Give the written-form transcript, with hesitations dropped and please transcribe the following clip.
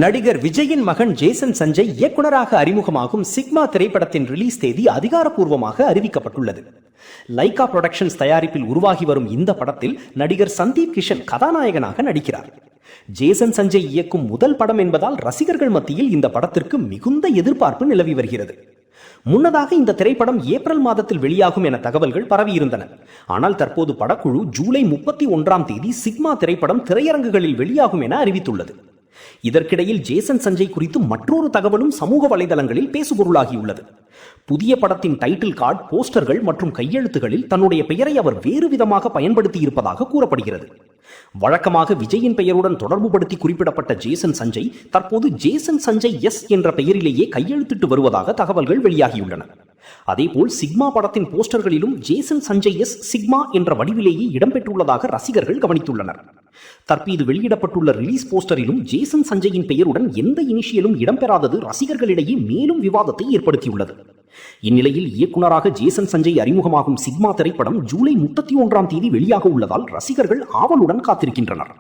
நடிகர் விஜயின் மகன் ஜேசன் சஞ்சய் இயக்குனராக அறிமுகமாகும் சிக்மா திரைப்படத்தின் ரிலீஸ் தேதி அதிகாரப்பூர்வமாக அறிவிக்கப்பட்டுள்ளது. லைகா புரொடக்ஷன்ஸ் தயாரிப்பில் உருவாகி வரும் இந்த படத்தில் நடிகர் சந்தீப் கிஷன் கதாநாயகனாக நடிக்கிறார். ஜேசன் சஞ்சய் இயக்கும் முதல் படம் என்பதால் ரசிகர்கள் மத்தியில் இந்த படத்திற்கு மிகுந்த எதிர்பார்ப்பு நிலவி வருகிறது. முன்னதாக இந்த திரைப்படம் ஏப்ரல் மாதத்தில் வெளியாகும் என தகவல்கள் பரவியிருந்தன. ஆனால் தற்போது படக்குழு ஜூலை 31ஆம் தேதி சிக்மா திரைப்படம் திரையரங்குகளில் வெளியாகும் என அறிவித்துள்ளது. இதற்கிடையில் ஜேசன் சஞ்சய் குறித்து மற்றொரு தகவலும் சமூக வலைதளங்களில் பேசுபொருளாகியுள்ளது. புதிய படத்தின் டைட்டில் கார்டு, போஸ்டர்கள் மற்றும் கையெழுத்துகளில் தன்னுடைய பெயரை அவர் வேறு விதமாக பயன்படுத்தி இருப்பதாக கூறப்படுகிறது. வழக்கமாக விஜயின் பெயருடன் தொடர்புபடுத்தி குறிப்பிடப்பட்ட ஜேசன் சஞ்சய் தற்போது ஜேசன் சஞ்சய் எஸ் என்ற பெயரிலேயே கையெழுத்திட்டு வருவதாக தகவல்கள் வெளியாகியுள்ளன. அதேபோல் சிக்மா படத்தின் போஸ்டர்களிலும் ஜேசன் சஞ்சய் எஸ் சிக்மா என்ற வடிவிலேயே இடம்பெற்றுள்ளதாக ரசிகர்கள் கவனித்துள்ளனர். தற்போது வெளியிடப்பட்டுள்ள ரிலீஸ் போஸ்டரிலும் ஜேசன் சஞ்சயின் பெயருடன் எந்த இனிஷியலும் இடம்பெறாதது ரசிகர்களிடையே மேலும் விவாதத்தை ஏற்படுத்தியுள்ளது. இந்நிலையில் இயக்குனராக ஜேசன் சஞ்சய் அறிமுகமாகும் சிக்மா திரைப்படம் ஜூலை 31ஆம் தேதி வெளியாக உள்ளதால் ரசிகர்கள் ஆவலுடன் காத்திருக்கின்றனர்.